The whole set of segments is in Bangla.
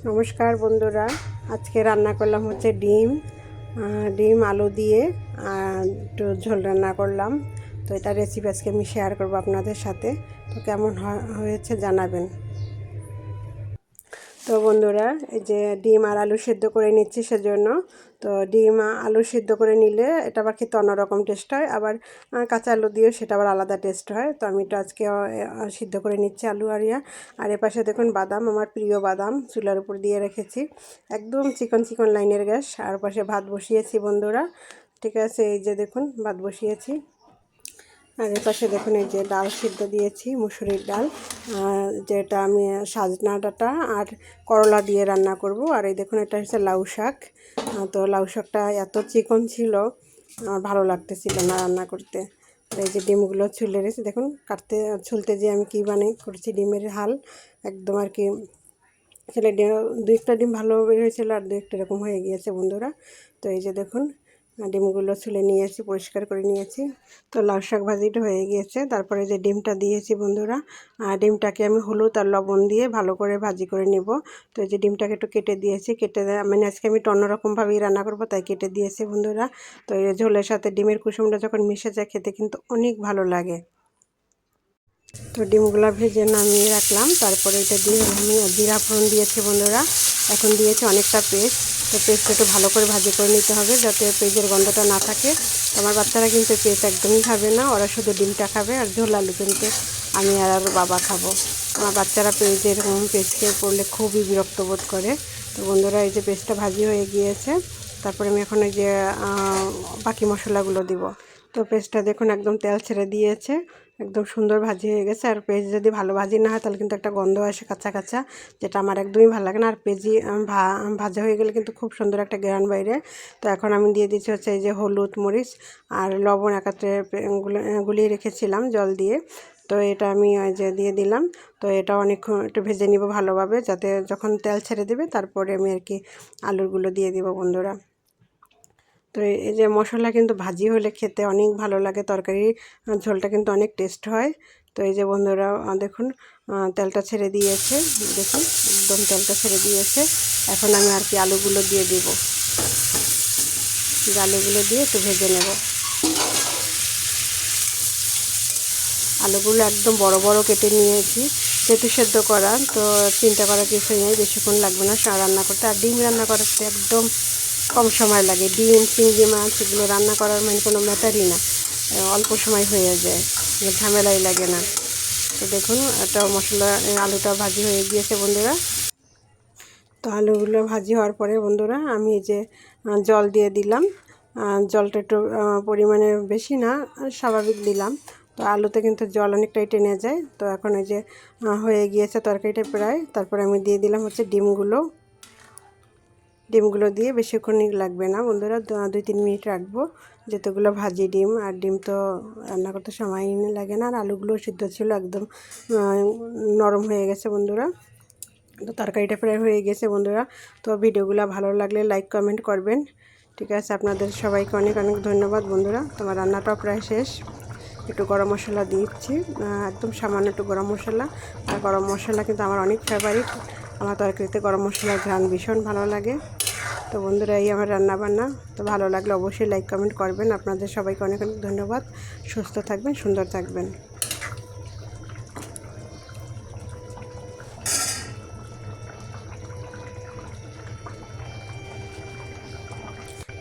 নমস্কার বন্ধুরা, আজকে রান্না করলাম হচ্ছে ডিম আলু দিয়ে একটু ঝোল রান্না করলাম। তো এটা রেসিপি আজকে আমি শেয়ার করবো আপনাদের সাথে। তো কেমন হয়েছে জানাবেন। তো বন্ধুরা, এই যে ডিম আর আলু সিদ্ধ করে নিচ্ছি সেজন্য। তো ডিম আলু সিদ্ধ করে নিলে এটা আবার খেতে অন্যরকম টেস্ট হয়, আবার কাঁচা আলু দিয়েও সেটা আবার আলাদা টেস্ট হয়। তো আমি এটা আজকে সিদ্ধ করে নিচ্ছি আলু আর এপাশে দেখুন বাদাম, আমার প্রিয় বাদাম চুলার উপর দিয়ে রেখেছি, একদম চিকন চিকন লাইনের গ্যাস। আর পাশে ভাত বসিয়েছি বন্ধুরা, ঠিক আছে। এই যে দেখুন ভাত বসিয়েছি। আর এর পাশে দেখুন এই যে ডাল সিদ্ধ দিয়েছি, মুসুরির ডাল, যেটা আমি সাজনা ডাঁটা আর করলা দিয়ে রান্না করব। আর এই দেখুন এটা হচ্ছে লাউ শাক। তো লাউ শাকটা এত চিকন ছিল, আমার ভালো লাগতেছিল না রান্না করতে। আর এই যে ডিমগুলো ছুলে রেখেছি, দেখুন ছুলতে যে আমি কী করেছি, ডিমের হাল একদম আর কি। ছেলে দু একটা ডিম ভালো বের হয়েছিল, আর দু একটা এরকম হয়ে গিয়েছে বন্ধুরা। তো এই যে দেখুন ডিমগুলো ছুলে নিয়েছি, পরিষ্কার করে নিয়েছি। তো লাউ শাক ভাজিটা হয়ে গিয়েছে। তারপরে যে ডিমটা দিয়েছি বন্ধুরা, ডিমটাকে আমি হলুদ আর লবণ দিয়ে ভালো করে ভাজি করে নিব। তো এই যে ডিমটাকে একটু কেটে দিয়েছি, মানে আজকে আমি একটু অন্যরকমভাবেই রান্না করবো, তাই কেটে দিয়েছি বন্ধুরা। তো এই ঝোলের সাথে ডিমের কুসুমটা যখন মিশে যায় খেতে কিন্তু অনেক ভালো লাগে। তো ডিমগুলো ভেজে নামিয়ে রাখলাম। তারপরে এটা দিয়ে আমি জিরা ফোড়ন দিয়েছি বন্ধুরা। এখন দিয়েছি অনেকটা পেস্ট। তো পেস্টটা একটু ভালো করে ভাজি করে নিতে হবে, যাতে পেঁয়াজের গন্ধটা না থাকে। আমার বাচ্চারা কিন্তু পেস্ট একদমই খাবে না, ওরা শুধু ডিমটা খাবে, আর ঝোল আলু কিন্তু আমি আর বাবা খাবো। আমার বাচ্চারা পেঁয়াজের পেস্ট খেয়ে পড়লে খুবই বিরক্ত বোধ করে। তো বন্ধুরা, এই যে পেস্টটা ভাজি হয়ে গিয়েছে। তারপরে আমি এখন এই যে বাকি মশলাগুলো দিব। তো পেস্টটা দেখুন একদম তেল ছেড়ে দিয়েছে, একদম সুন্দর ভাজি হয়ে গেছে। আর পেঁয়াজ যদি ভালো ভাজি না হয় তাহলে কিন্তু একটা গন্ধ আসে কাঁচা কাঁচা, যেটা আমার একদমই ভালো লাগে না। আর ভাজা হয়ে গেলে কিন্তু খুব সুন্দর একটা ঘ্রাণ বাইরে। তো এখন আমি দিয়ে দিচ্ছি হচ্ছে এই যে হলুদ, মরিচ আর লবণ একত্রে গুলিয়ে রেখেছিলাম জল দিয়ে। তো এটা আমি যে দিয়ে দিলাম। তো এটা অনেকক্ষণ একটু ভেজে নিব ভালোভাবে, যাতে যখন তেল ছেড়ে দেবে তারপরে আমি আর কি আলুগুলো দিয়ে দিব বন্ধুরা। তো এই যে মশলা কিন্তু ভাজি হলে খেতে অনেক ভালো লাগে, তরকারির ঝোলটা কিন্তু অনেক টেস্ট হয়। তো এই যে বন্ধুরা দেখুন তেলটা ছেড়ে দিয়েছে, দেখুন একদম তেলটা ছেড়ে দিয়েছে। এখন আমি আর কি আলুগুলো দিয়ে দিব, আলুগুলো দিয়ে একটু ভেজে নেব। আলুগুলো একদম বড় বড় কেটে নিয়েছি, যেহেতু সেদ্ধ করা, তো চিন্তা করার কিছুই নেই, বেশিক্ষণ লাগবে না রান্না করতে। আর ডিম রান্না করতে একদম কম সময় লাগে। ডিম, চিংড়ি মাছ এগুলো রান্না করার মানে কোনো ম্যাটারই না, অল্প সময় হয়ে যায়, ঝামেলাই লাগে না। তো দেখুন একটা মশলা, আলুটা ভাজি হয়ে গিয়েছে বন্ধুরা। তো আলুগুলো ভাজি হওয়ার পরে বন্ধুরা আমি এই যে জল দিয়ে দিলাম। জলটা একটু পরিমাণে বেশি না, স্বাভাবিক দিলাম। তো আলুতে কিন্তু জল অনেকটাই টেনে যায়। তো এখন এই যে হয়ে গিয়েছে তরকারিটা প্রায়। তারপরে আমি দিয়ে দিলাম হচ্ছে ডিমগুলো দিয়ে বেশিক্ষণ লাগবে না বন্ধুরা, 2-3 মিনিট রাখবো, যেতগুলো ভাজি ডিম। আর ডিম তো রান্না করতে সময় লাগে না। আর আলুগুলো সিদ্ধ ছিল, একদম নরম হয়ে গেছে বন্ধুরা। তো তরকারিটা প্রায় হয়ে গেছে বন্ধুরা। তো ভিডিওগুলো ভালো লাগলে লাইক কমেন্ট করবেন, ঠিক আছে। আপনাদের সবাইকে অনেক অনেক ধন্যবাদ বন্ধুরা। তোমার রান্নাটাও প্রায় শেষ। একটু গরম মশলা দিচ্ছি, একদম সামান্য একটু গরম মশলা। আর গরম মশলা কিন্তু আমার অনেক ফেভারিট, আমার তরকারিতে গরম মশলার ঘ্রাণ ভীষণ ভালো লাগে। তো বন্ধুরা, এই আমার রান্নাবান্না। তো ভালো লাগলে অবশ্যই লাইক কমেন্ট করবেন। আপনাদের সবাইকে অনেক অনেক ধন্যবাদ। সুস্থ থাকবেন, সুন্দর থাকবেন।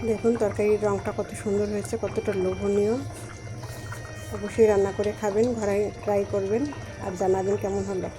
দেখুন তরকারির রঙটা কত সুন্দর হয়েছে, কতটা লোভনীয়। অবশ্যই রান্না করে খাবেন, ঘরে ট্রাই করবেন আর জানাবেন কেমন হলো।